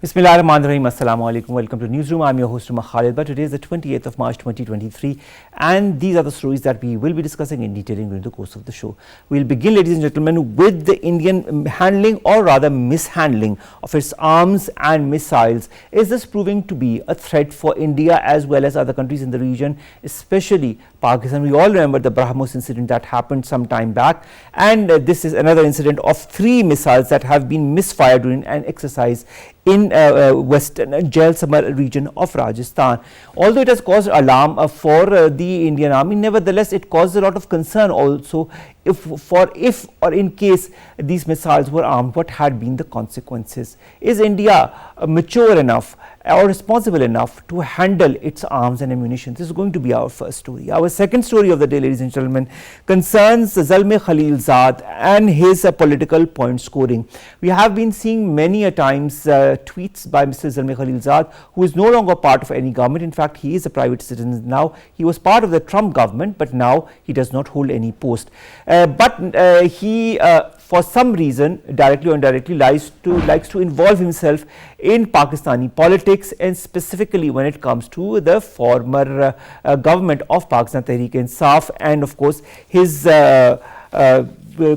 Bismillahirrahmanirrahim. Assalamu alaikum. Welcome to Newsroom. I'm your host Omar Khalid. But today is the 28th of March 2023, and these are the stories that we will be discussing in detail during the course of the show. We'll begin, ladies and gentlemen, with the Indian handling, or rather mishandling, of its arms and missiles. Is this proving to be a threat for India as well as other countries in the region, especially Pakistan? We all remember the BrahMos incident that happened some time back, and this is another incident of 3 missiles that have been misfired during an exercise in western Zalmay region of Rajasthan. Although it has caused alarm for the Indian Army, nevertheless it caused a lot of concern also if or in case these missiles were armed, what had been the consequences. Is India mature enough or responsible enough to handle its arms and ammunition? This is going to be our first story. Our second story of the day, ladies and gentlemen, concerns Zalmay Khalilzad and his political point scoring. We have been seeing many a times tweets by Mr. Zalmay Khalilzad, who is no longer part of any government. In fact, he is a private citizen now. He was part of the Trump government, but now he does not hold any post. But he for some reason, directly or indirectly, likes to involve himself in Pakistani politics, and specifically when it comes to the former government of Pakistan Tehreek-e-Insaf, and of course his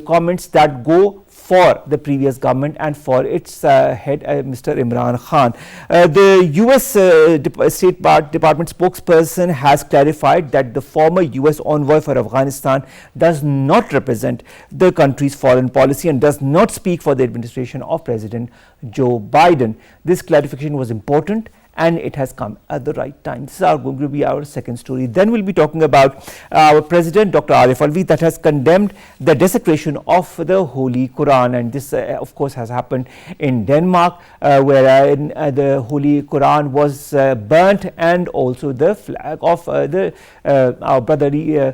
comments that go for the previous government and for its head, Mr. Imran Khan. The US State Department spokesperson has clarified that the former US envoy for Afghanistan does not represent the country's foreign policy and does not speak for the administration of President Joe Biden. This clarification was important, and it has come at the right time. This is going to be our second story. Then we'll be talking about our President, Dr. Arif Alvi, that has condemned the desecration of the Holy Quran, and this of course has happened in Denmark, where the Holy Quran was burnt, and also the flag of our brotherly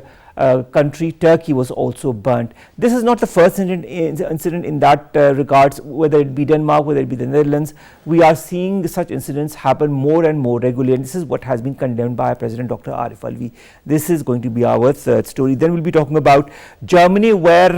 country Turkey was also burnt. This is not the first incident in that regards, whether it be Denmark, whether it be the Netherlands. We are seeing such incidents happen more and more regularly, and this is what has been condemned by President Dr. Arif Alvi. This is going to be our third story. Then we'll be talking about Germany, where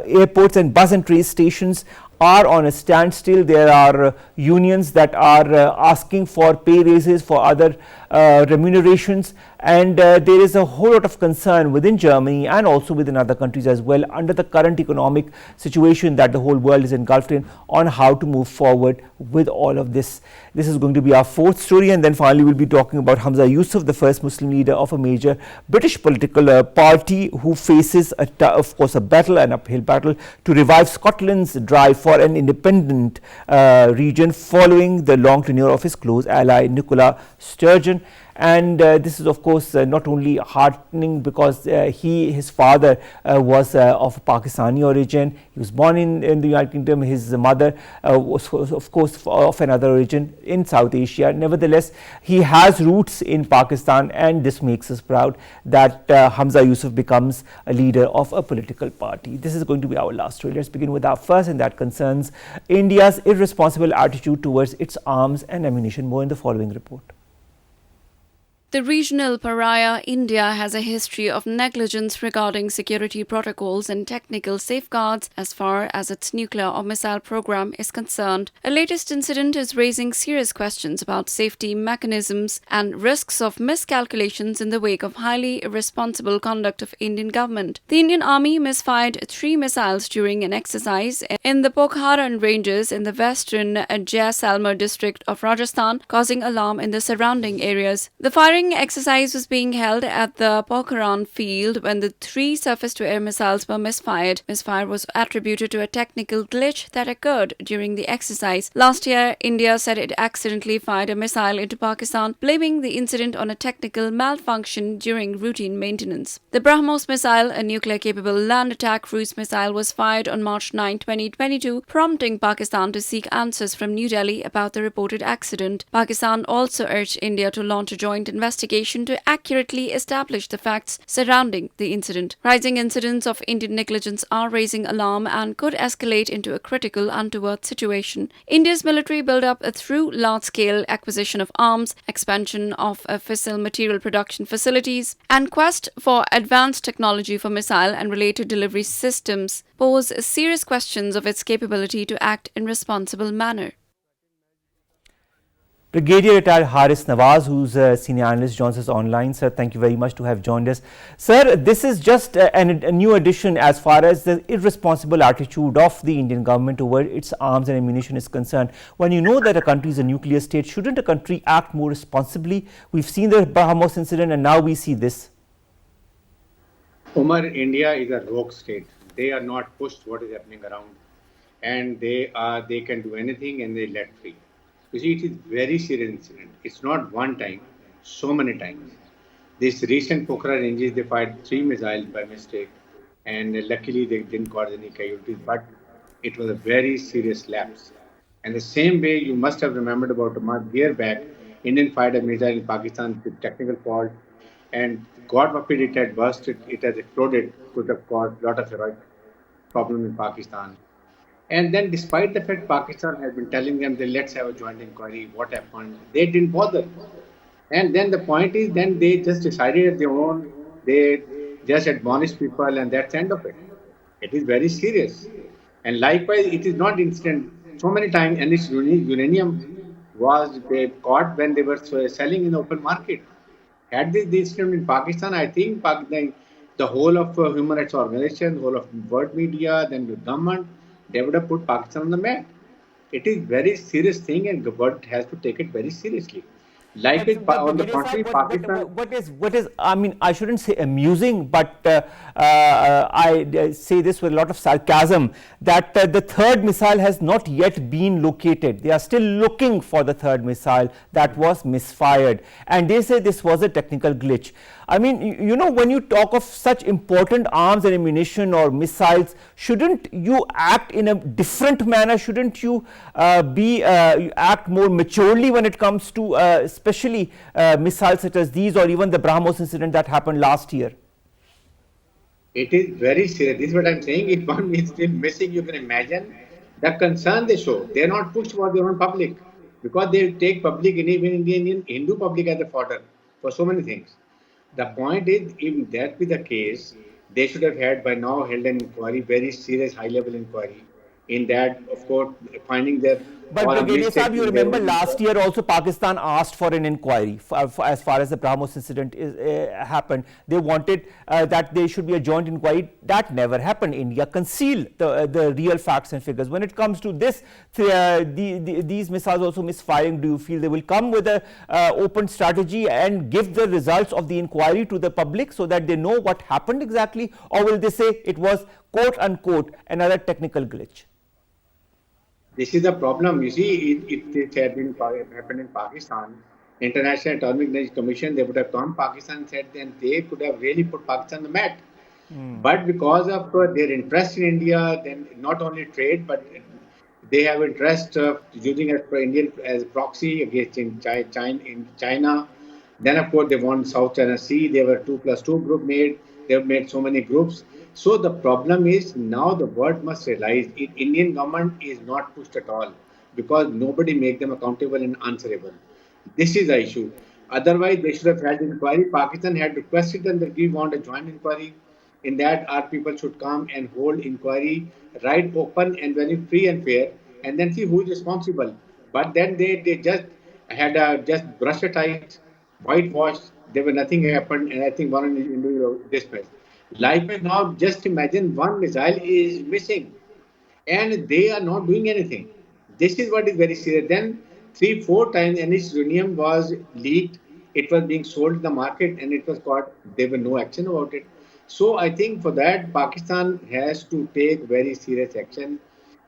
airports and bus and train stations are on a standstill. There are unions that are asking for pay raises, for other remunerations, and there is a whole lot of concern within Germany and also within other countries as well, under the current economic situation that the whole world is engulfed in, on how to move forward with all of this. This is going to be our fourth story, and then finally we'll be talking about Hamza Yusuf, the first Muslim leader of a major British political party, who faces of course a battle, an uphill battle, to revive Scotland's drive for an independent region following the long tenure of his close ally Nicola Sturgeon. And this is of course not only heartening because his father was of Pakistani origin. He was born in the United Kingdom. His mother was of course of another origin in South Asia. Nevertheless, he has roots in Pakistan, and this makes us proud that Hamza Yusuf becomes a leader of a political party. This is going to be our last story. Let's begin with our first, and that concerns India's irresponsible attitude towards its arms and ammunition. More in the following report. The regional pariah, India, has a history of negligence regarding security protocols and technical safeguards as far as its nuclear or missile program is concerned. A latest incident is raising serious questions about safety mechanisms and risks of miscalculations in the wake of highly irresponsible conduct of Indian government. The Indian Army misfired 3 missiles during an exercise in the Pokhara ranges in the western Jaisalmer district of Rajasthan, causing alarm in the surrounding areas. The firing exercise was being held at the Pokhara field when the 3 surface-to-air missiles were misfired. Misfire was attributed to a technical glitch that occurred during the exercise. Last year, India said it accidentally fired a missile into Pakistan, blaming the incident on a technical malfunction during routine maintenance. The BrahMos missile, a nuclear-capable land attack cruise missile, was fired on March 9, 2022, prompting Pakistan to seek answers from New Delhi about the reported accident. Pakistan also urged India to launch a joint investigation to accurately establish the facts surrounding the incident. Rising incidents of Indian negligence are raising alarm and could escalate into a critical untoward situation. India's military build-up through large-scale acquisition of arms, expansion of fissile material production facilities, and quest for advanced technology for missile and related delivery systems pose serious questions of its capability to act in responsible manner. Brigadier Retired Haris Nawaz, who's a senior analyst, joins us online. Sir, thank you very much to have joined us. Sir, this is just a new addition as far as the irresponsible attitude of the Indian government toward its arms and ammunition is concerned. When you know that a country is a nuclear state, shouldn't a country act more responsibly? We've seen the Bahamas incident and now we see this. Omar, India is a rogue state. They are not pushed what is happening around, and they can do anything and they let free. You see, it is very serious incident. It's not one time, so many times. This recent Pokhara ranges, they fired 3 missiles by mistake, and luckily they didn't cause any casualties. But it was a very serious lapse. And the same way, you must have remembered about a year back, Indian fired a missile in Pakistan with technical fault, and God forbid it had burst, it has exploded, could have caused a lot of heroic problem in Pakistan. And then, despite the fact Pakistan has been telling them that let's have a joint inquiry, what happened, they didn't bother. And then the point is, then they just decided at their own, they just admonished people, and that's the end of it. It is very serious. And likewise, it is not instant. So many times, and this uranium was they caught when they were selling in the open market. Had this incident in Pakistan, I think the whole of human rights organization, the whole of world media, then the government, they would have put Pakistan on the map. It is very serious thing, and the world has to take it very seriously. Likewise, on the Brigadier contrary, Saab, Pakistan. what is, I mean, I shouldn't say amusing, but I say this with a lot of sarcasm, that the third missile has not yet been located. They are still looking for the third missile that was misfired. And they say this was a technical glitch. I mean, you know, when you talk of such important arms and ammunition or missiles, shouldn't you act in a different manner? Shouldn't you act more maturely when it comes to especially missiles such as these, or even the BrahMos incident that happened last year? It is very serious. This is what I'm saying. If one is still missing, you can imagine the concern they show. They are not pushed for their own public because they take public, even Indian Hindu public, as a fodder for so many things. The point is, if that be the case, they should have had by now held an inquiry, very serious, high-level inquiry. In that, of course, finding their But or a Brigadier mistake Saab, you in their remember own. last year also Pakistan asked for an inquiry as far as the BrahMos incident happened. They wanted that there should be a joint inquiry. That never happened. India concealed the real facts and figures. When it comes to this, these missiles also misfiring, do you feel they will come with a open strategy and give the results of the inquiry to the public so that they know what happened exactly, or will they say it was quote unquote another technical glitch? This is the problem. You see, it had been happened in Pakistan. International Atomic Energy Commission, they would have gone Pakistan and said, then they could have really put Pakistan on the map. But because of their interest in India, then not only trade, but they have interest of using as per Indian as proxy against in China. Then of course they want South China Sea. They were 2+2 group made. They have made so many groups. So the problem is now the world must realize Indian government is not pushed at all because nobody make them accountable and answerable. This is the issue. Otherwise, they should have held inquiry. Pakistan had requested them that we want a joint inquiry. In that, our people should come and hold inquiry right open and very free and fair, and then see who is responsible. But then they just had just brush aside, whitewash. There was nothing happened, and I think one individual dismissed. Likewise, now just imagine one missile is missing and they are not doing anything. This is what is very serious. Then three, four times NH uranium was leaked. It was being sold in the market and it was caught. There was no action about it. So I think for that Pakistan has to take very serious action.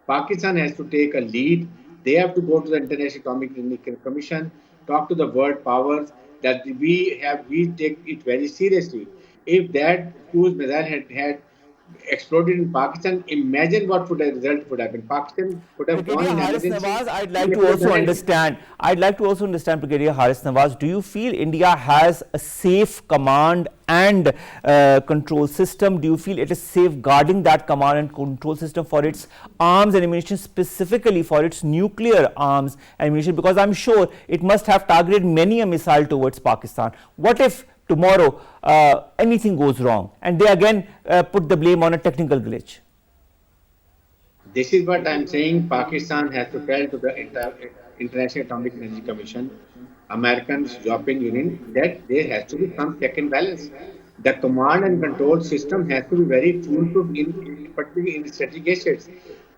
Pakistan has to take a lead. They have to go to the International Atomic Energy Commission, talk to the world powers that we take it very seriously. If that cruise missile had exploded in Pakistan, imagine what would the result would have been. Pakistan would have gone Brigadier in Haris emergency Nawaz, I'd and like they to could have also done anything. understand. I'd like to also understand, Brigadier Haris Nawaz. Do you feel India has a safe command and control system? Do you feel it is safeguarding that command and control system for its arms and ammunition, specifically for its nuclear arms and ammunition? Because I'm sure it must have targeted many a missile towards Pakistan. What if tomorrow anything goes wrong and they again put the blame on a technical glitch? This is what I'm saying. Pakistan has to tell to the International Atomic Energy Commission, Americans, European Union, that there has to be some check and balance. The command and control system has to be very foolproof particularly in strategic assets.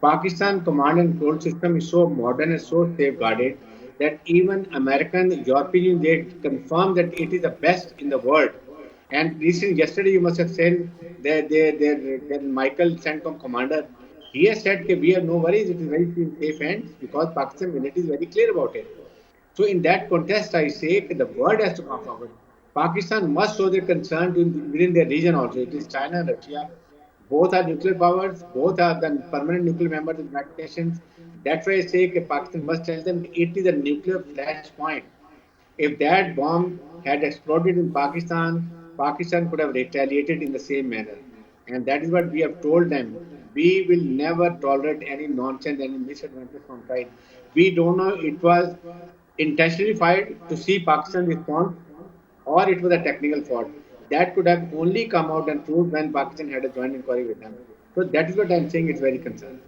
Pakistan command and control system is so modern and so safeguarded that even American, European, they confirm that it is the best in the world. And recently, yesterday, you must have seen their Michael CENTCOM commander. He has said that we have no worries, it is very in safe hands because Pakistan military is very clear about it. So, in that context, I say that the world has to come forward. Pakistan must show their concern within their region also. It is China and Russia. Both are nuclear powers, both are the permanent nuclear members of the United Nations. That's why I say that Pakistan must tell them it is a nuclear flashpoint. If that bomb had exploded in Pakistan, Pakistan could have retaliated in the same manner. And that is what we have told them. We will never tolerate any nonsense, any misadventures from side. We don't know it was intentionally fired to see Pakistan respond or it was a technical fault. That could have only come out and proved when Pakistan had a joint inquiry with them. So that is what I'm saying. It's very concerning.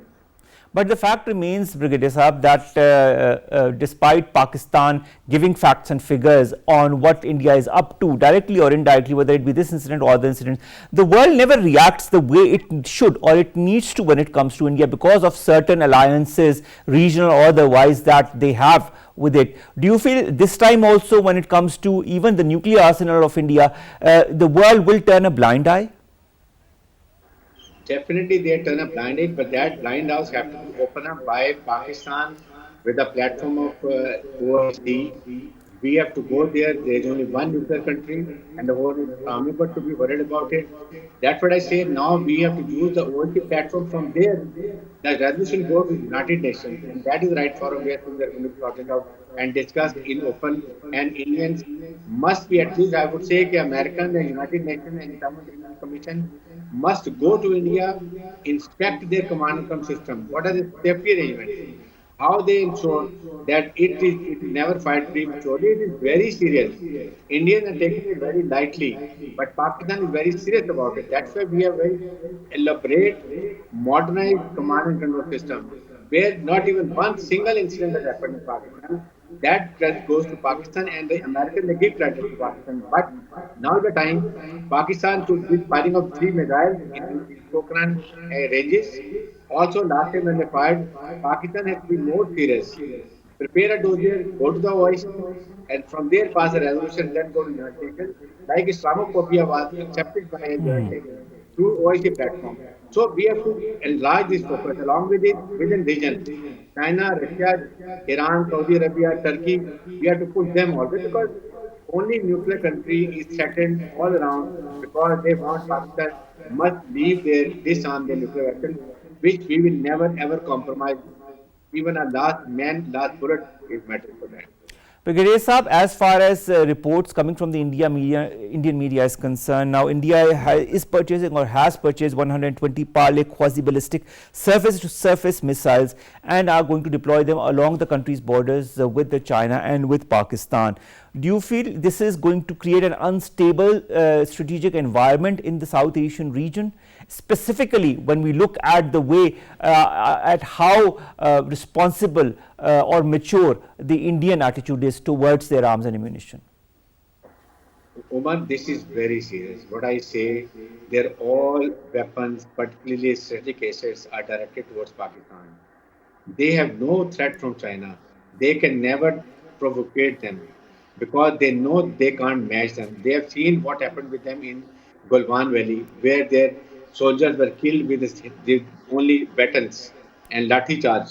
But the fact remains, Brigadier Saab, that despite Pakistan giving facts and figures on what India is up to, directly or indirectly, whether it be this incident or other incidents, the world never reacts the way it should or it needs to when it comes to India because of certain alliances, regional or otherwise, that they have with it. Do you feel this time also, when it comes to even the nuclear arsenal of India, the world will turn a blind eye? Definitely, they turn a blind eye, but that blind house have to be opened up by Pakistan with a platform of OIC. We have to go there. There is only one nuclear country, and the whole army got to be worried about it. That's what I say. Now we have to use the OIC platform from there. The resolution goes to the United Nations, and that is the right forum where things are going to be sorted out and discussed in open. And Indians must be at least, I would say, the American and United Nations and Common Energy Commission must go to India, inspect their command and control system. What are the safety arrangements? How they ensure that it is never fired prematurely. It is very serious. Indians are taking it very lightly, but Pakistan is very serious about it. That's why we have very elaborate, modernized command and control system, where not even one single incident has happened in Pakistan. That credit goes to Pakistan, and the Americans they give credit to Pakistan. But now the time Pakistan should be firing of three missiles in Pokhran ranges. Also, last time when they fired, Pakistan has to be more serious. Prepare a dossier, go to the OIC, and from there pass a resolution, then go to the United Nations. Like Islamophobia was accepted by the United Nations through OIC platform. So we have to enlarge this focus along with it within region. China, Russia, Iran, Saudi Arabia, Turkey, we have to push them also because only nuclear country is threatened all around because they want Pakistan must leave their disarm their nuclear weapons, which we will never ever compromise. Even a last man, last bullet is matter for that. Brigadier Saab, as far as reports coming from the Indian media is concerned, now India is purchasing or has purchased 120 Parley quasi-ballistic surface-to-surface missiles and are going to deploy them along the country's borders with the China and with Pakistan. Do you feel this is going to create an unstable strategic environment in the South Asian region? Specifically, when we look at the way, at how responsible or mature the Indian attitude is towards their arms and ammunition. Omar, this is very serious. What I say, they're all weapons, particularly strategic assets, are directed towards Pakistan. They have no threat from China. They can never provocate them because they know they can't match them. They have seen what happened with them in Golwan Valley, where their soldiers were killed with only batons and lathi charge.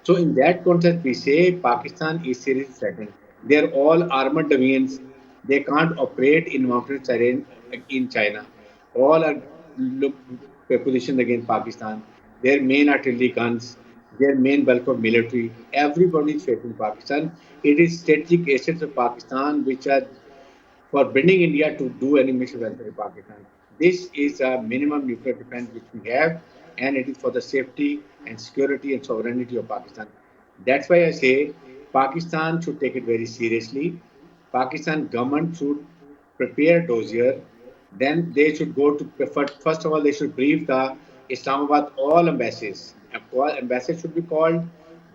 So, in that context, we say Pakistan is seriously threatened. They are all armored deviants. They can't operate in mountain terrain in China. All are look, positioned against Pakistan. Their main artillery guns, their main bulk of military, everybody is facing Pakistan. It is strategic assets of Pakistan which are forbidding India to do any missile welfare in Pakistan. This is a minimum nuclear defense which we have, and it is for the safety and security and sovereignty of Pakistan. That's why I say Pakistan should take it very seriously. Pakistan government should prepare dossier. Then they should go to first of all they should brief the Islamabad all embassies. Embassies should be called.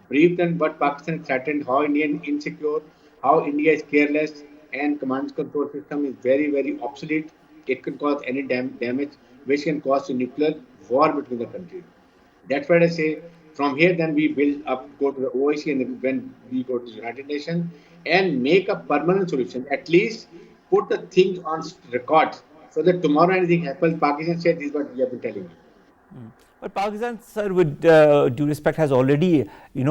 briefed on what Pakistan threatened, how India is insecure, how India is careless, and command and control system is very, very obsolete. It could cause any damage, which can cause a nuclear war between the countries. That's why I say from here, then we build up, go to the OIC, and then when we go to the United Nations and make a permanent solution. At least put the things on record so that tomorrow anything happens, Pakistan said this is what we have been telling you. But Pakistan, sir, with due respect, has already,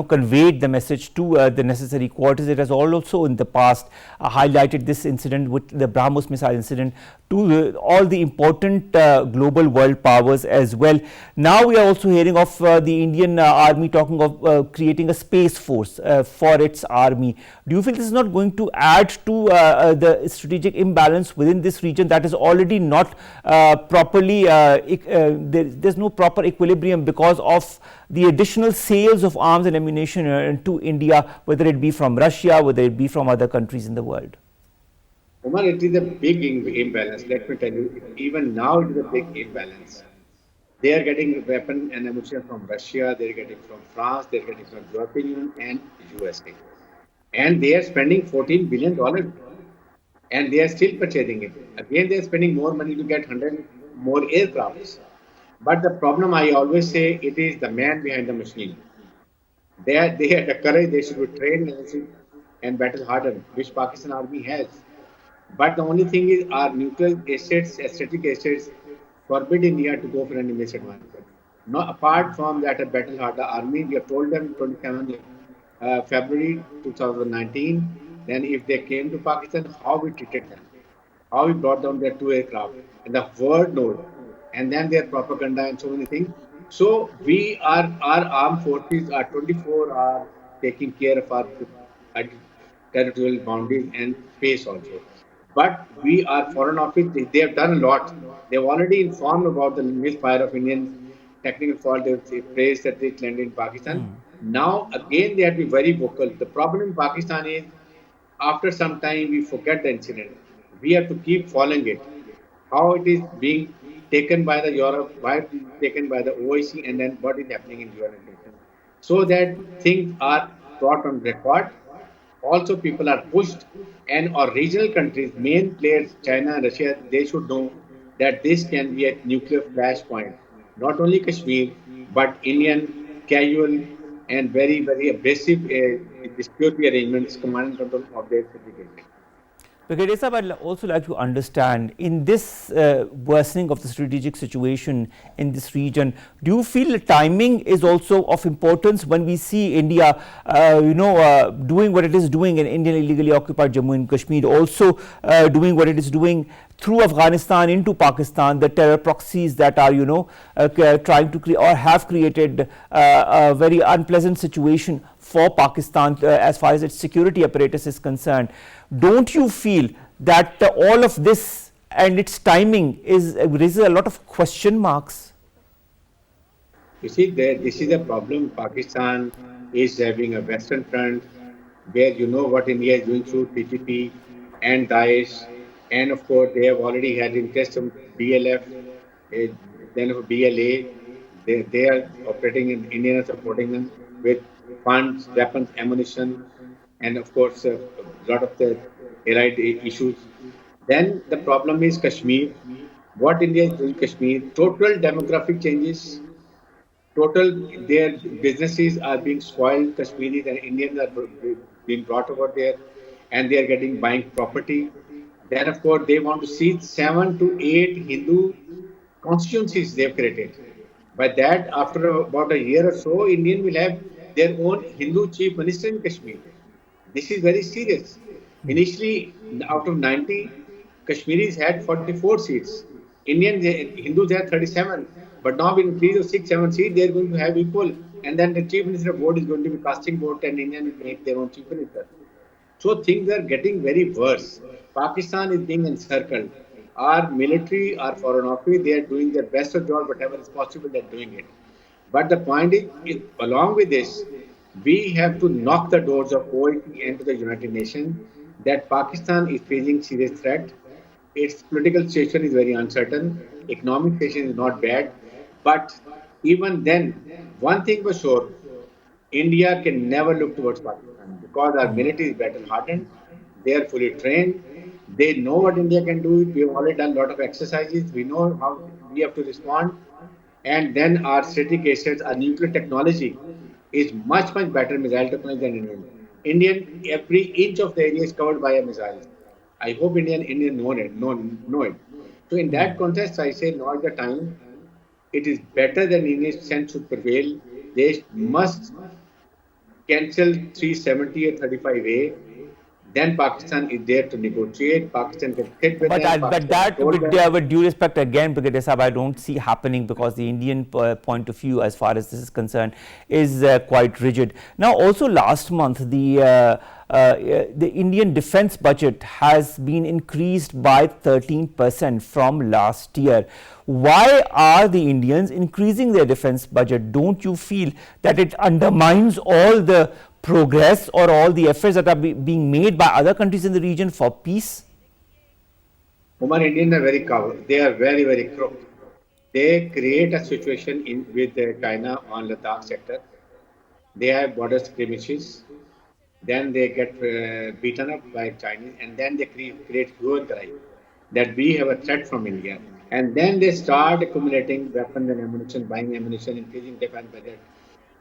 conveyed the message to the necessary quarters. It has also in the past highlighted this incident with the BrahMos missile incident to all the important global world powers as well. Now we are also hearing of the Indian army talking of creating a space force for its army. Do you feel this is not going to add to the strategic imbalance within this region that is already not properly, there's no proper equilibrium because of the additional sales of arms and ammunition to India, whether it be from Russia, whether it be from other countries in the world? Omar, it is a big imbalance. Let me tell you, even now it is a big imbalance. They are getting weapon and ammunition from Russia, they are getting from France, they are getting from European Union and USA. And they are spending $14 billion and they are still purchasing it. Again, they are spending more money to get 100 more aircrafts. But the problem I always say it is the man behind the machine. They had the courage, they should be trained and battle hardened, which Pakistan Army has. But the only thing is our neutral assets, strategic assets, forbid India to go for any misadvantage. No, apart from that, a battle hardened army, we have told them 27th February 2019, then if they came to Pakistan, how we treated them, how we brought down their two aircraft, and the word note, and then their propaganda and so many things. So we are, our armed forces are 24 hours taking care of our territorial boundaries and space also. But we are foreign office, they have done a lot. They've already informed about the misfire of Indian technical fault. They praised that it landed in Pakistan. Now again they have to be very vocal. The problem in Pakistan is after some time we forget the incident. We have to keep following it. How it is being taken by the Europe, why it is taken by the OIC, and then what is happening in United Nations. So that things are brought on record. Also, people are pushed, and our regional countries, main players, China and Russia, they should know that this can be a nuclear flashpoint. Not only Kashmir, but Indian casual and very, very abrasive security arrangements, command and control of their certificate. Brigadier Saab, I'd also like to understand in this worsening of the strategic situation in this region, do you feel the timing is also of importance when we see India, doing what it is doing in Indian illegally occupied Jammu and Kashmir, also doing what it is doing through Afghanistan into Pakistan, the terror proxies that are, trying to create or have created a very unpleasant situation for Pakistan as far as its security apparatus is concerned. Don't you feel that all of this and its timing raises a lot of question marks? You see, this is a problem. Pakistan is having a Western front where you know what India is doing through TTP and Daesh, and of course they have already had interest in BLF, uh, then of BLA. They are operating in India and supporting them with funds, weapons, ammunition, and of course a lot of the allied issues. Then the problem is Kashmir. What India is doing Kashmir, total demographic changes, total their businesses are being spoiled. Kashmiris and Indians are being brought over there, and they are getting buying property. Then, of course, they want to see 7 to 8 Hindu constituencies they've created. By that, after about a year or so, Indian will have their own Hindu chief minister in Kashmir. This is very serious. Initially, out of 90, Kashmiris had 44 seats. Indians, Hindus had 37. But now, with increase of 6, 7 seats, they are going to have equal. And then the chief minister board is going to be casting vote, and Indian will make their own chief minister. So things are getting very worse. Pakistan is being encircled. Our military, our foreign office, they are doing their best of job, whatever is possible, they're doing it. But the point is, along with this, we have to knock the doors of OIC and to the United Nations that Pakistan is facing serious threat. Its political situation is very uncertain. Economic situation is not bad. But even then, one thing for sure, India can never look towards Pakistan because our military is battle hardened, they are fully trained, they know what India can do. We have already done a lot of exercises, we know how we have to respond, and then our strategic assets, our nuclear technology is much, much better missile technology than Indian. Indian, every inch of the area is covered by a missiles. I hope Indian know it. So in that context, I say now is the time. It is better than Indian sense should prevail. They must cancel 370 or 35A. Then Pakistan is there to negotiate. Pakistan can sit with them. But Pakistan can that, control them. with due respect again, Brigadier Sahab, I don't see happening because the Indian point of view, as far as this is concerned, is quite rigid. Now, also last month, the Indian defence budget has been increased by 13% from last year. Why are the Indians increasing their defence budget? Don't you feel that it undermines all the progress or all the efforts that are being made by other countries in the region for peace? Omar, Indians are very coward. They are very, very crooked. They create a situation with China on Ladakh sector. They have border skirmishes. Then they get beaten up by Chinese, and then they create hue and cry that we have a threat from India. And then they start accumulating weapons and ammunition, buying ammunition, increasing defense budget.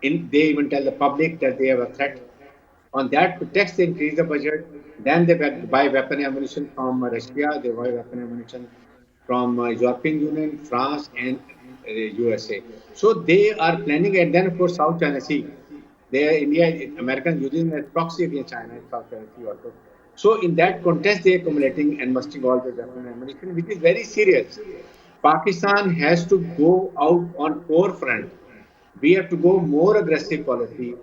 They even tell the public that they have a threat. On that pretext, they increase the budget. Then they buy weapon ammunition from Russia. They buy weapon ammunition from European Union, France, and USA. So they are planning, and then of course South China Sea. India, Americans using as proxy against China and South China Sea also. So in that context, they are accumulating and mustering all the weapon ammunition, which is very serious. Pakistan has to go out on forefront. We have to go more aggressive policy,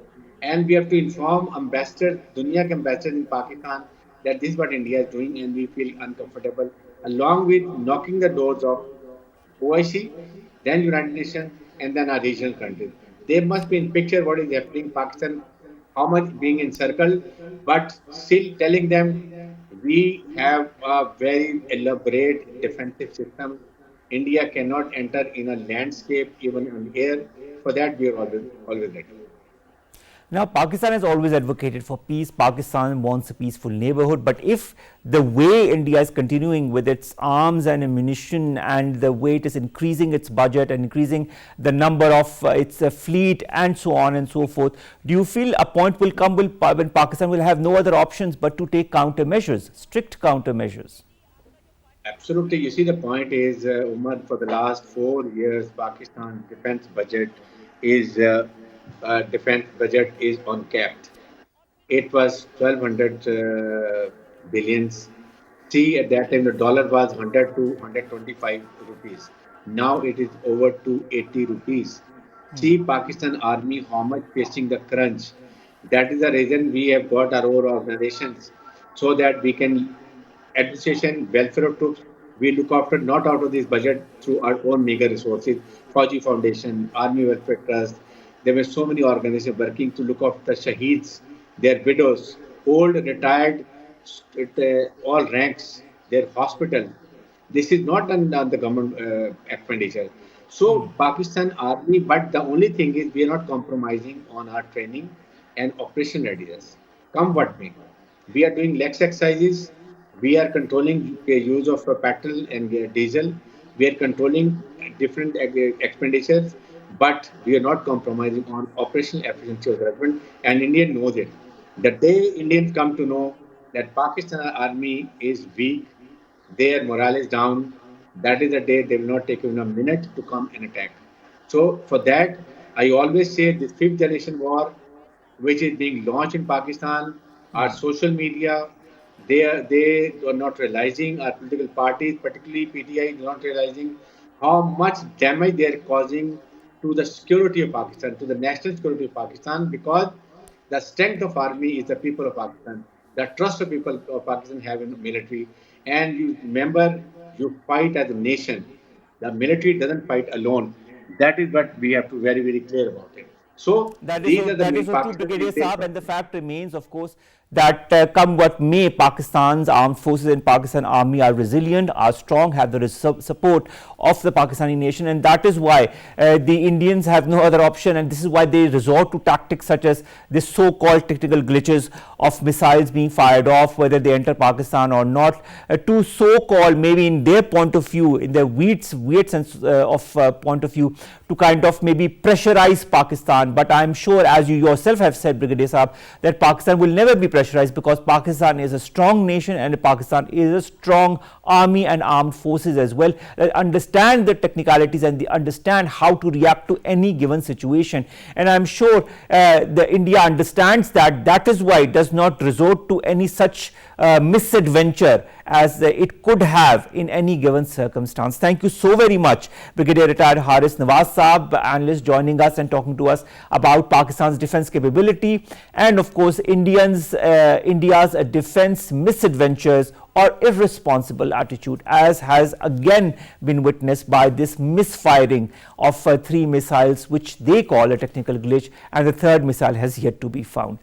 and we have to inform ambassadors, Dunya ambassadors in Pakistan, that this is what India is doing, and we feel uncomfortable, along with knocking the doors of OIC, then United Nations, and then our regional countries. They must be in picture what is happening Pakistan, how much being encircled, but still telling them we have a very elaborate defensive system. India cannot enter in a landscape, even on air. For that, we are always ready. Now, Pakistan has always advocated for peace. Pakistan wants a peaceful neighborhood. But if the way India is continuing with its arms and ammunition, and the way it is increasing its budget and increasing the number of its fleet and so on and so forth, do you feel a point will come when Pakistan will have no other options but to take countermeasures, strict countermeasures? Absolutely. You see, the point is, Umar, for the last 4 years, Pakistan defense budget is uncapped. It was 1,200 billions. See, at that time, the dollar was 100 to 125 rupees. Now it is over to 80 rupees. See, Pakistan Army, how much facing the crunch. That is the reason we have got our own organizations so that we can administration, welfare of troops, we look after not out of this budget through our own meager resources. Fauji Foundation, Army Welfare Trust, there were so many organizations working to look after the Shaheeds, their widows, old, retired, all ranks, their hospital. This is not on the government expenditure. So Pakistan Army, but the only thing is we are not compromising on our training and operation readiness. Come what may. We are doing lax exercises. We are controlling the use of petrol and diesel. We are controlling different expenditures, but we are not compromising on operational efficiency of development. And India knows it. The day Indians come to know that Pakistan army is weak, their morale is down, that is the day they will not take even a minute to come and attack. So for that, I always say this fifth generation war which is being launched in Pakistan, our social media, they are not realizing, our political parties, particularly PTI, is not realizing how much damage they are causing to the security of Pakistan, to the national security of Pakistan, because the strength of army is the people of Pakistan. The trust of people of Pakistan have in military. And you remember, you fight as a nation. The military doesn't fight alone. That is what we have to very, very clear about it. So these are the That is main so true, Pakistan Brigadier maintains. Saab, and the fact remains, of course, that come what may, Pakistan's armed forces and Pakistan army are resilient, are strong, have the support of the Pakistani nation, and that is why the Indians have no other option, and this is why they resort to tactics such as this so-called tactical glitches of missiles being fired off, whether they enter Pakistan or not, to so-called, maybe in their point of view, in their weird sense of point of view, to kind of maybe pressurize Pakistan. But I am sure, as you yourself have said, Brigadier Saab, that Pakistan will never be pressurized, because Pakistan is a strong nation and Pakistan is a strong army and armed forces as well, that understand the technicalities and they understand how to react to any given situation. And I am sure the India understands that. That is why it does not resort to any such misadventure as it could have in any given circumstance. Thank you so very much, Brigadier Retired Haris Nawaz Saab, analyst, joining us and talking to us about Pakistan's defense capability and, of course, India's defense misadventures or irresponsible attitude, as has again been witnessed by this misfiring of 3 missiles, which they call a technical glitch, and the 3rd missile has yet to be found.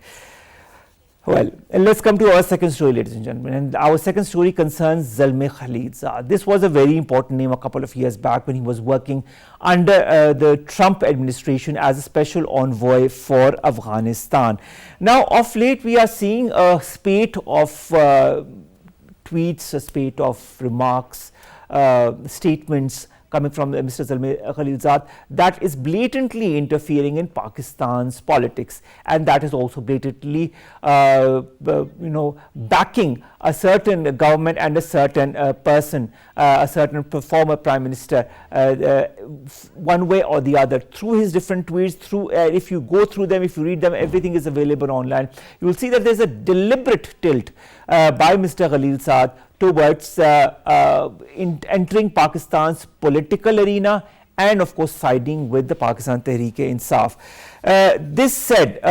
Well, let's come to our second story, ladies and gentlemen. And our second story concerns Zalmay Khalilzad. This was a very important name a couple of years back when he was working under the Trump administration as a special envoy for Afghanistan. Now, of late, we are seeing a spate of tweets, a spate of remarks, statements coming from Mr. Zalmay Khalilzad that is blatantly interfering in Pakistan's politics, and that is also blatantly backing a certain government and a certain person, a certain former prime minister, one way or the other, through his different tweets. Through if you go through them, if you read them, everything is available online. You will see that there is a deliberate tilt by Mr. Khalilzad towards entering Pakistan's political arena and, of course, siding with the Pakistan Tehreek-e-Insaf. This said,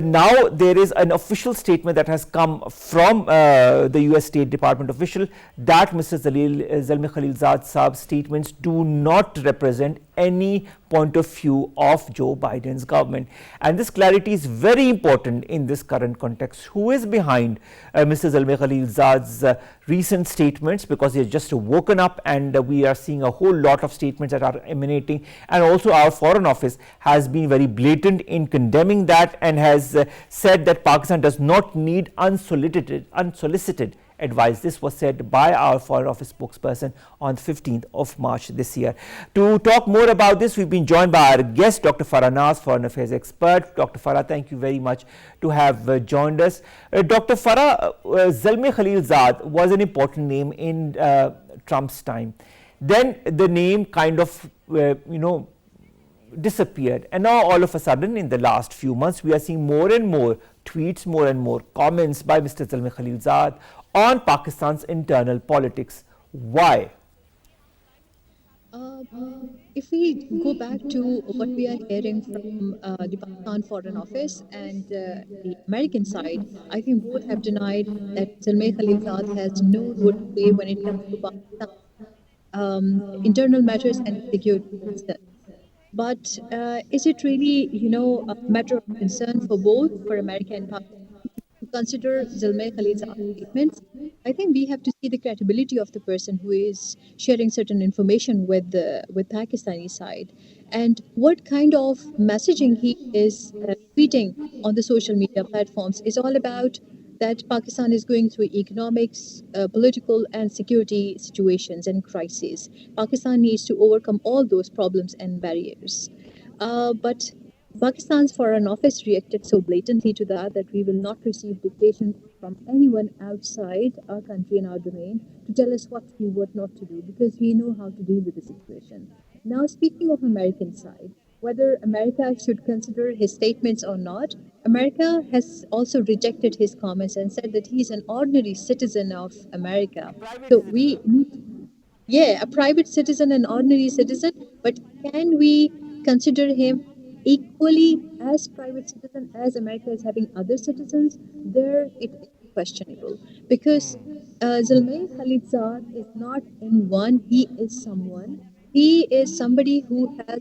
now there is an official statement that has come from the US State Department official that Mr. Zalmay Khalilzad Saab's statements do not represent any point of view of Joe Biden's government. And this clarity is very important in this current context. Who is behind Mr. Zalmay Khalilzad's recent statements? Because he has just woken up, and we are seeing a whole lot of statements that are emanating, and also our Foreign Office has been very blatant in condemning that and has said that Pakistan does not need unsolicited advice. This was said by our Foreign Office spokesperson on 15th of March this year. To talk more about this, we've been joined by our guest, Dr. Farah, Foreign Affairs expert. Dr. Farah, thank you very much to have joined us. Dr. Farah, Zalmay Khalilzad was an important name in Trump's time. Then the name kind of, disappeared, and now all of a sudden in the last few months we are seeing more and more tweets, more and more comments by Mr. Zalmay Khalilzad on Pakistan's internal politics. Why? If we go back to what we are hearing from the Pakistan Foreign Office and the American side, I think both have denied that Zalmay Khalilzad has no role to play when it comes to Pakistan internal matters and security concerns. But is it really, a matter of concern for both, for America and Pakistan, to consider Zalmay Khalilzad's statements? I think we have to see the credibility of the person who is sharing certain information with Pakistani side, and what kind of messaging he is tweeting on the social media platforms is all about that Pakistan is going through economics, political, and security situations and crises. Pakistan needs to overcome all those problems and barriers. But Pakistan's Foreign Office reacted so blatantly to that we will not receive dictation from anyone outside our country and our domain to tell us what to do, what not to do, because we know how to deal with the situation. Now, speaking of American side, whether America should consider his statements or not, America has also rejected his comments and said that he's an ordinary citizen of America. So we need, yeah, a private citizen, an ordinary citizen, but can we consider him equally as private citizen as America is having other citizens? There it is questionable, because Zalmay Khalilzad is not anyone, he is someone. He is somebody who has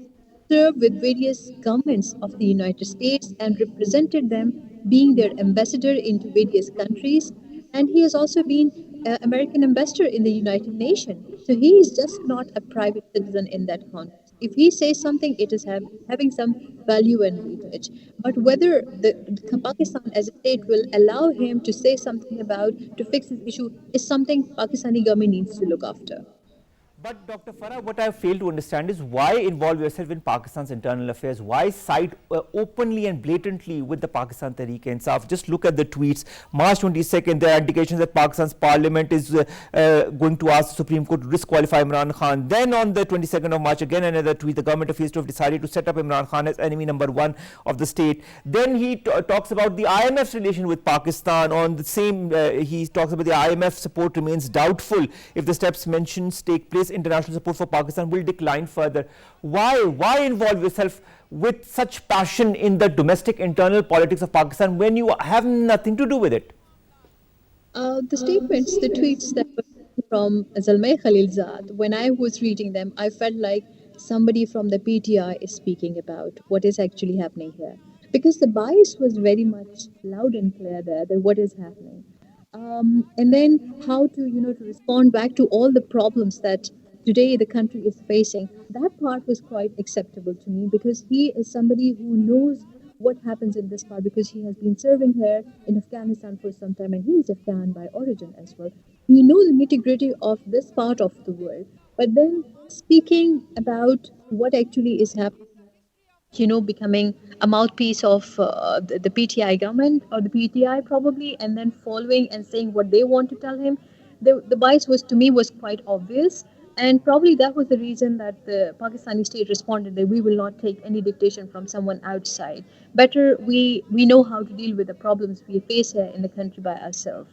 served with various governments of the United States and represented them, being their ambassador into various countries. And he has also been American ambassador in the United Nations. So he is just not a private citizen in that context. If he says something, it is having some value and weightage. But whether the Pakistan as a state will allow him to say something about to fix this issue is something Pakistani government needs to look after. But Dr. Farah, what I fail to understand is why involve yourself in Pakistan's internal affairs? Why side openly and blatantly with the Pakistan Tehreek-e-Insaf? Just look at the tweets. March 22nd, there are indications that Pakistan's parliament is going to ask the Supreme Court to disqualify Imran Khan. Then on the 22nd of March, again another tweet. The government appears to have decided to set up Imran Khan as enemy number one of the state. Then he talks about the IMF's relation with Pakistan. On the same, he talks about the IMF support remains doubtful if the steps mentioned take place. International support for Pakistan will decline further. Why involve yourself with such passion in the domestic internal politics of Pakistan when you have nothing to do with it? The statements, the tweets that were from Zalmay Khalilzad, when I was reading them, I felt like somebody from the PTI is speaking about what is actually happening here. Because the bias was very much loud and clear there that what is happening. And then how to, to respond back to all the problems that today the country is facing. That part was quite acceptable to me because he is somebody who knows what happens in this part because he has been serving here in Afghanistan for some time and he is Afghan by origin as well. He knows the nitty gritty of this part of the world. But then speaking about what actually is happening, becoming a mouthpiece of the PTI government or the PTI probably, and then following and saying what they want to tell him. The bias was to me was quite obvious, and probably that was the reason that the Pakistani state responded that we will not take any dictation from someone outside. Better we know how to deal with the problems we face here in the country by ourselves.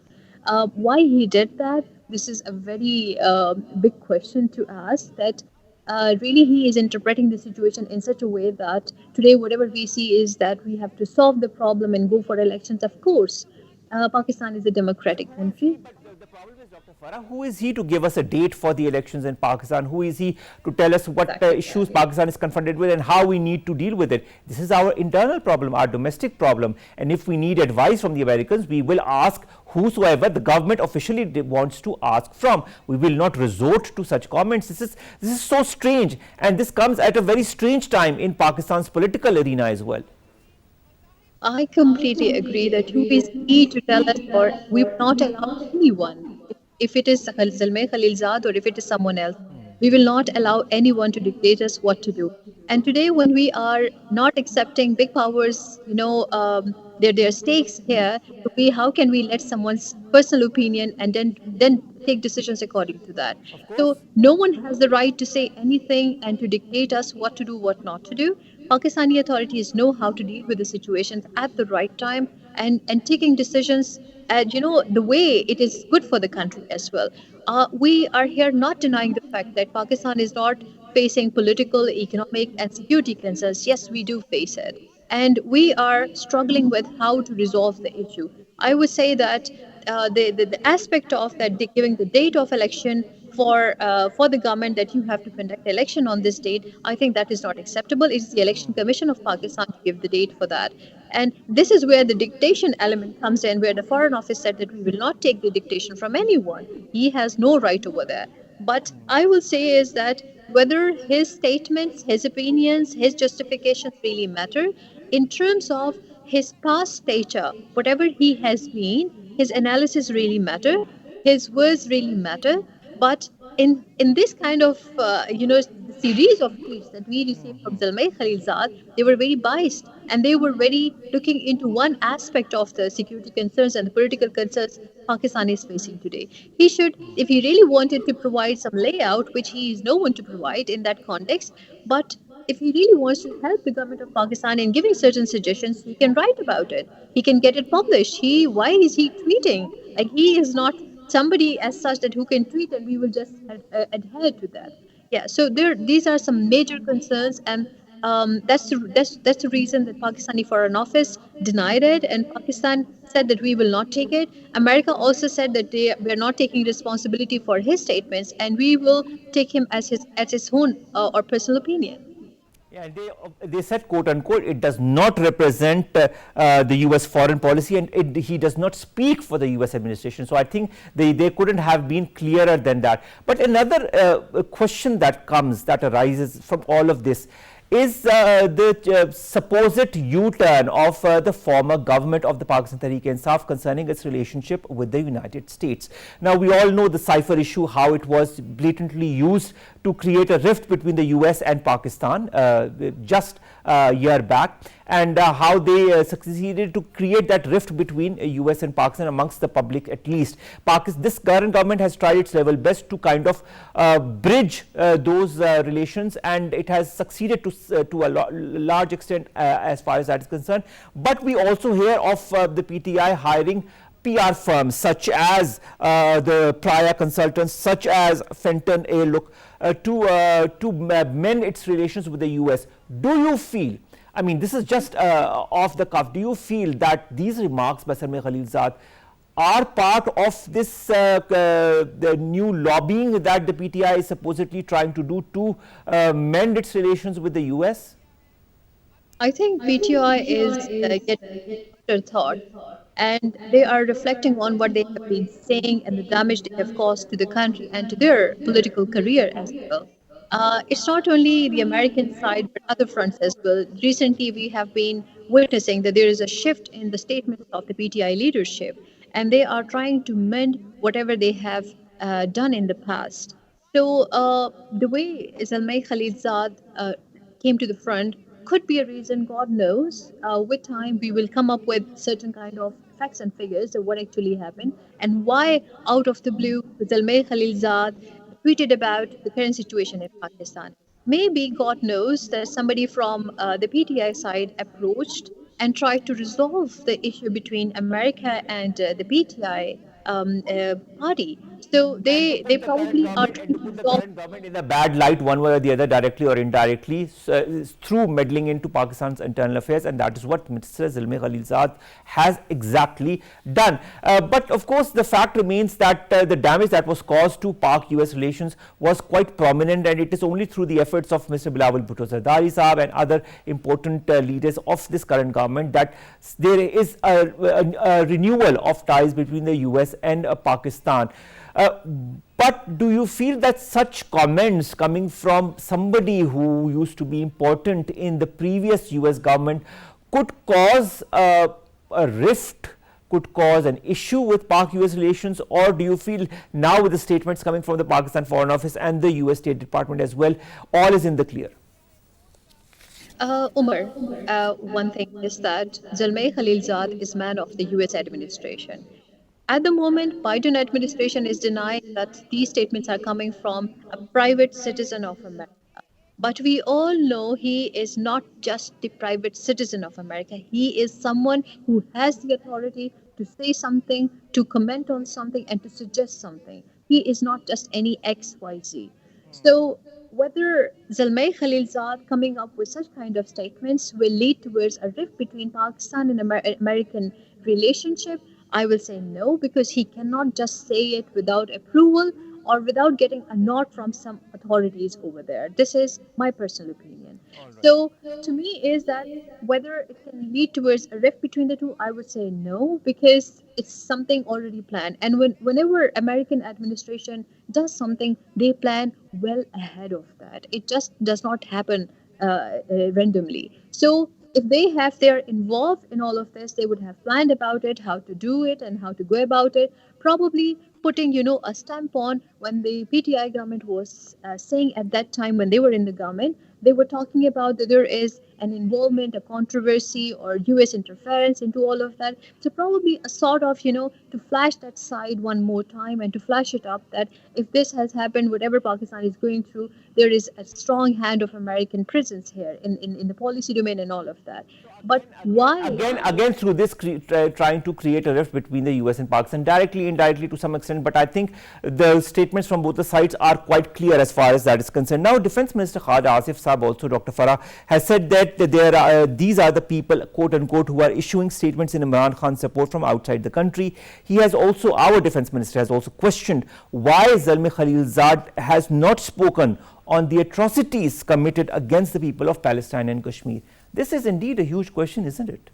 Why he did that? This is a very big question to ask. That really he is interpreting the situation in such a way that today whatever we see is that we have to solve the problem and go for elections. Of course, Pakistan is a democratic country. But the problem is, Dr. Farah, who is he to give us a date for the elections in Pakistan? Who is he to tell us what Exactly. issues Pakistan is confronted with and how we need to deal with it? This is our internal problem, our domestic problem. And if we need advice from the Americans, we will ask whosoever the government officially wants to ask from. We will not resort to such comments. This is so strange, and this comes at a very strange time in Pakistan's political arena as well. I completely agree that who is he to tell us, or we will not allow anyone, if it is Zalmay Khalilzad or if it is someone else, we will not allow anyone to dictate us what to do. And today, when we are not accepting big powers, their stakes here, how can we let someone's personal opinion and then take decisions according to that? So no one has the right to say anything and to dictate us what to do, what not to do. Pakistani authorities know how to deal with the situations at the right time and taking decisions the way it is good for the country as well. We are here not denying the fact that Pakistan is not facing political, economic, and security concerns. Yes, we do face it. And we are struggling with how to resolve the issue. I would say that the aspect of that giving the date of election for the government that you have to conduct election on this date, I think that is not acceptable. It is the Election Commission of Pakistan to give the date for that. And this is where the dictation element comes in, where the Foreign Office said that we will not take the dictation from anyone. He has no right over there. But I will say is that whether his statements, his opinions, his justifications really matter in terms of his past stature, whatever he has been, his analysis really matter, his words really matter. But in this kind of the series of tweets that we received from Zalmay Khalilzad, they were very biased and they were very looking into one aspect of the security concerns and the political concerns Pakistan is facing today. He should, if he really wanted to provide some layout, which he is no one to provide in that context, but if he really wants to help the government of Pakistan in giving certain suggestions, he can write about it. He can get it published. Why is he tweeting? Like, he is not somebody as such that who can tweet and we will just adhere to that. Yeah, so these are some major concerns, and that's the reason that Pakistani Foreign Office denied it, and Pakistan said that we will not take it. America also said that we are not taking responsibility for his statements, and we will take him as his own or personal opinion. Yeah, they said, quote unquote, it does not represent the US foreign policy, and he does not speak for the US administration. So I think they couldn't have been clearer than that. But another question that arises from all of this is the supposed U-turn of the former government of the Pakistan Tehreek-e-Insaf concerning its relationship with the United States. Now, we all know the cipher issue, how it was blatantly used to create a rift between the US and Pakistan just a year back, and how they succeeded to create that rift between US and Pakistan amongst the public at least. This current government has tried its level best to kind of bridge those relations, and it has succeeded to a large extent as far as that is concerned. But we also hear of the PTI hiring PR firms such as the prior consultants, such as Fenton A. Look, to mend its relations with the US. Do you feel, I mean, this is just off the cuff, do you feel that these remarks by Zalmay Khalilzad are part of this the new lobbying that the PTI is supposedly trying to do to mend its relations with the US? I think PTI is getting afterthought, and they are reflecting on what they have been saying and the damage they have caused to the country and to their political career as well. It's not only the American side, but other fronts as well. Recently, we have been witnessing that there is a shift in the statements of the PTI leadership, and they are trying to mend whatever they have done in the past. So, the way Zalmay Khalilzad came to the front could be a reason, God knows. With time, we will come up with certain kind of facts and figures of what actually happened and why, out of the blue, Zalmay Khalilzad tweeted about the current situation in Pakistan. Maybe God knows that somebody from the PTI side approached and tried to resolve the issue between America and the PTI party. So they probably are trying to Put the resolve. current government in a bad light one way or the other, directly or indirectly, through meddling into Pakistan's internal affairs, and that is what Mr. Zalmay Khalilzad has exactly done. But of course, the fact remains that the damage that was caused to Pak-US relations was quite prominent, and it is only through the efforts of Mr. Bilawal Bhutto Zardari Saab and other important leaders of this current government that there is a renewal of ties between the US and Pakistan. But do you feel that such comments coming from somebody who used to be important in the previous US government could cause a rift, could cause an issue with Pak-US relations, or do you feel now with the statements coming from the Pakistan Foreign Office and the US State Department as well, all is in the clear? Omar, one thing is that Zalmay Khalilzad is man of the US administration. At the moment, Biden administration is denying that these statements are coming from a private citizen of America. But we all know he is not just the private citizen of America. He is someone who has the authority to say something, to comment on something, and to suggest something. He is not just any XYZ. So whether Zalmay Khalilzad coming up with such kind of statements will lead towards a rift between Pakistan and American relationship, I will say no, because he cannot just say it without approval or without getting a nod from some authorities over there. This is my personal opinion. So to me is that whether it can lead towards a rift between the two, I would say no, because it's something already planned. And whenever American administration does something, they plan well ahead of that. It just does not happen randomly. So if they're involved in all of this, they would have planned about it, how to do it and how to go about it, probably putting, a stamp on when the PTI government was saying at that time when they were in the government, they were talking about that there is an involvement, a controversy or US interference into all of that. So probably a sort of, to flash that side one more time and to flash it up that if this has happened, whatever Pakistan is going through, there is a strong hand of American presence here in the policy domain and all of that. But why? Again, through this trying to create a rift between the US and Pakistan, directly, indirectly to some extent, but I think the statements from both the sides are quite clear as far as that is concerned. Now, Defence Minister Khalid Asif Saab, also Dr. Farah, has said that these are the people, quote unquote, who are issuing statements in Imran Khan's support from outside the country. He has also, our Defence Minister has also questioned why Zalmay Khalilzad has not spoken on the atrocities committed against the people of Palestine and Kashmir? This is indeed a huge question, isn't it?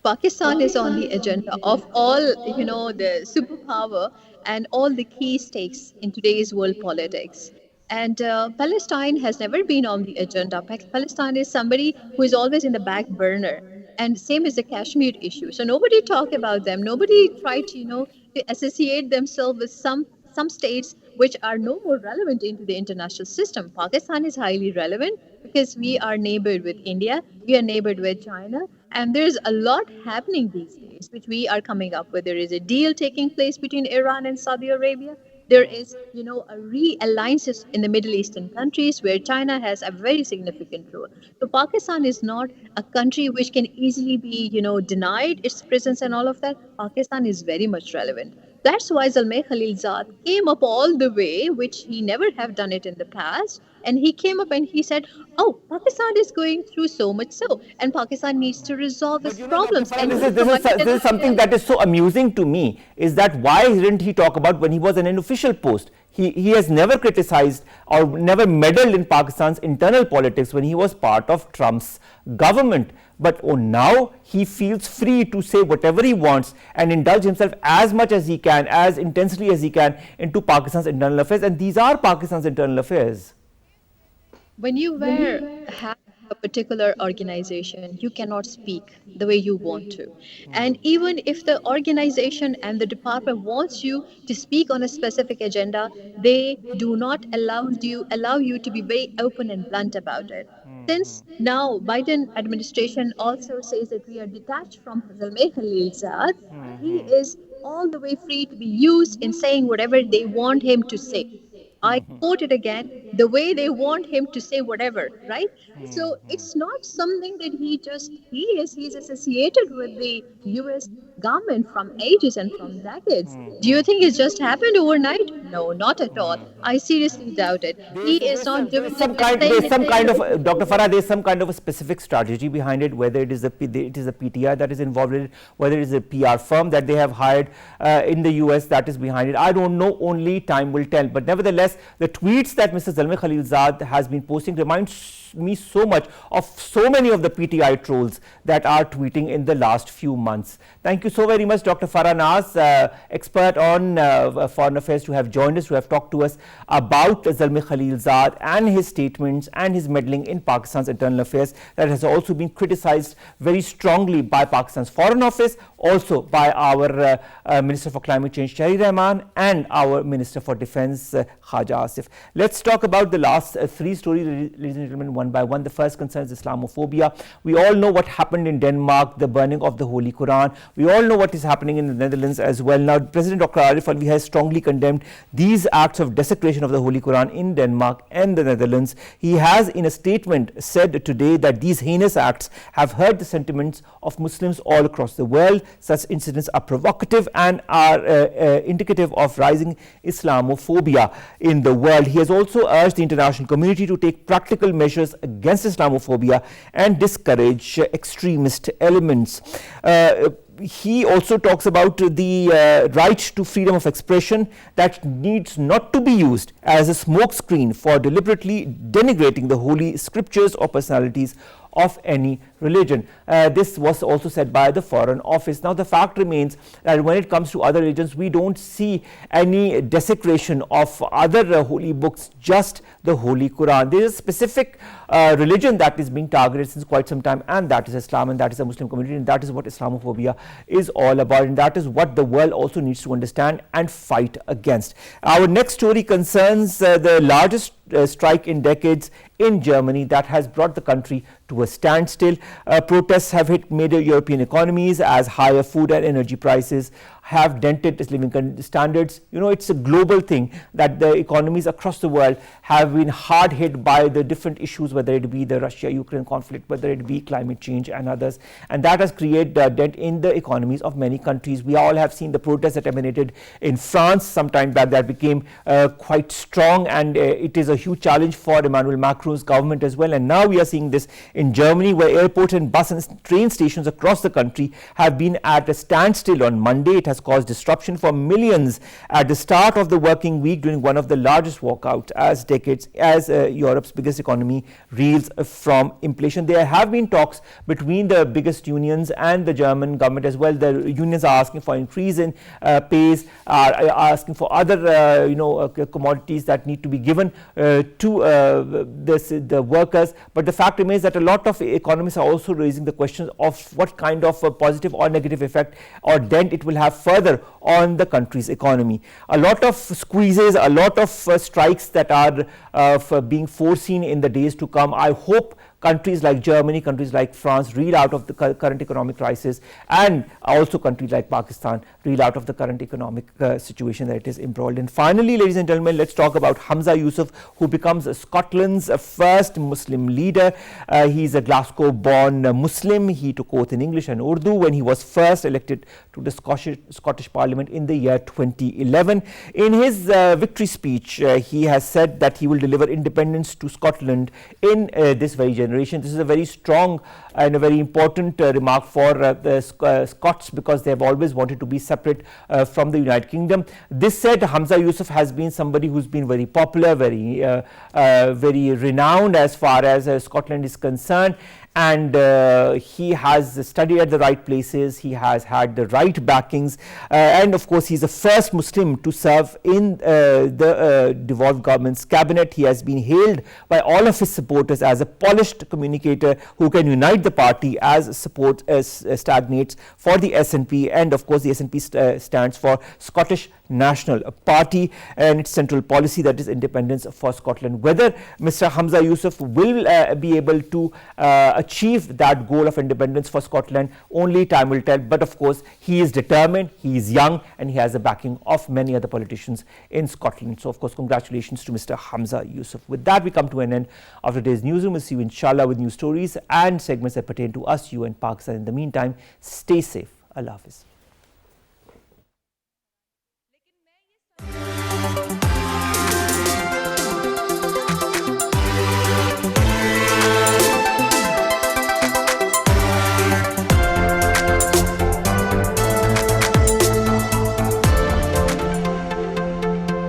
Pakistan is on the agenda of all, the superpower and all the key stakes in today's world politics. And Palestine has never been on the agenda. Palestine is somebody who is always in the back burner. And same is the Kashmir issue. So nobody talk about them. Nobody try to, to associate themselves with some states which are no more relevant into the international system. Pakistan is highly relevant because we are neighbored with India, we are neighbored with China, and there's a lot happening these days which we are coming up with. There is a deal taking place between Iran and Saudi Arabia. There is, a realliances in the Middle Eastern countries where China has a very significant role. So Pakistan is not a country which can easily be, denied its presence and all of that. Pakistan is very much relevant. That's why Zalmay Khalilzad came up all the way, which he never have done it in the past. And he came up and he said, oh, Pakistan is going through so much so, and Pakistan needs to resolve its problems. Dr. Farah, this is something that is so amusing to me, is that why didn't he talk about when he was in an official post? He has never criticized or never meddled in Pakistan's internal politics when he was part of Trump's government. But now he feels free to say whatever he wants and indulge himself as much as he can, as intensely as he can into Pakistan's internal affairs. And these are Pakistan's internal affairs. When you wear hat a particular organization, you cannot speak the way you want to. And even if the organization and the department wants you to speak on a specific agenda, they do not allow you to be very open and blunt about it. Since now Biden administration also says that we are detached from Zalmay Khalilzad, he is all the way free to be used in saying whatever they want him to say. I quote it again, the way they want him to say whatever, right? So it's not something that he's associated with the US government from ages and from decades. Do you think it's just happened overnight? No, not at all. I seriously doubt it. He is not doing there's some kind of, Dr. Farah, there's some kind of a specific strategy behind it, whether it is a PTI that is involved in it, whether it is a PR firm that they have hired in the US that is behind it. I don't know, only time will tell. But nevertheless, the tweets that Mr. Zalmay Khalilzad has been posting reminds me so much of so many of the PTI trolls that are tweeting in the last few months. Thank you so very much, Dr. Farah Naz, expert on foreign affairs, to have joined us, to have talked to us about Zalmay Khalilzad and his statements and his meddling in Pakistan's internal affairs that has also been criticized very strongly by Pakistan's Foreign Office, also by our Minister for Climate Change, Shahid Rahman, and our Minister for Defense, Khaja Asif. Let's talk about the last three stories, ladies and gentlemen, one by one. The first concerns Islamophobia. We all know what happened in Denmark, the burning of the Holy Quran. We all know what is happening in the Netherlands as well. Now, President Dr. Arif Alvi has strongly condemned these acts of desecration of the Holy Quran in Denmark and the Netherlands. He has, in a statement, said today that these heinous acts have hurt the sentiments of Muslims all across the world. Such incidents are provocative and are indicative of rising Islamophobia in the world. He has also urged the international community to take practical measures against Islamophobia and discourage extremist elements. He also talks about the right to freedom of expression that needs not to be used as a smokescreen for deliberately denigrating the holy scriptures or personalities of any religion. This was also said by the Foreign Office. Now, the fact remains that when it comes to other religions, we don't see any desecration of other holy books, just the Holy Quran. There is a specific religion that is being targeted since quite some time, and that is Islam, and that is the Muslim community, and that is what Islamophobia is all about, and that is what the world also needs to understand and fight against. Our next story concerns the largest strike in decades in Germany that has brought the country to a standstill. Protests have hit major European economies as higher food and energy prices have dented its living standards. You know, it's a global thing that the economies across the world have been hard hit by the different issues, whether it be the Russia-Ukraine conflict, whether it be climate change and others, and that has created a dent in the economies of many countries. We all have seen the protests that emanated in France some time back that became quite strong, and it is a huge challenge for Emmanuel Macron's government as well. And now we are seeing this in Germany, where airports and bus and train stations across the country have been at a standstill on Monday. It has has caused disruption for millions at the start of the working week during one of the largest walkouts as Europe's biggest economy reels from inflation. There have been talks between the biggest unions and the German government as well. The unions are asking for increase in pays, are asking for other commodities that need to be given to the workers. But the fact remains that a lot of economists are also raising the question of what kind of a positive or negative effect or dent it will have further on the country's economy. A lot of squeezes, a lot of strikes that are being foreseen in the days to come. I hope countries like Germany, countries like France reel out of the current economic crisis, and also countries like Pakistan reel out of the current economic situation that it is embroiled in. Finally, ladies and gentlemen, let's talk about Hamza Yusuf, who becomes Scotland's first Muslim leader. He's a Glasgow-born Muslim. He took oath in English and Urdu when he was first elected to the Scottish Parliament in the year 2011. In his victory speech, he has said that he will deliver independence to Scotland in this very generation. This is a very strong and a very important remark for the Scots, because they have always wanted to be separate from the United Kingdom. This said, Hamza Yusuf has been somebody who's been very popular, very renowned as far as Scotland is concerned. And he has studied at the right places, he has had the right backings, and of course he's the first Muslim to serve in the devolved government's cabinet. He has been hailed by all of his supporters as a polished communicator who can unite the party as support stagnates for the SNP, and of course the SNP stands for Scottish National Party, and its central policy, that is independence for Scotland. Whether Mr. Hamza Yusuf will be able to achieve that goal of independence for Scotland, only time will tell. But of course he is determined, he is young, and he has the backing of many other politicians in Scotland. So of course congratulations to Mr. Hamza Yusuf. With that, we come to an end of today's newsroom. We'll see you inshallah with new stories and segments that pertain to us, you and Pakistan. In the meantime, stay safe. Allah Hafiz.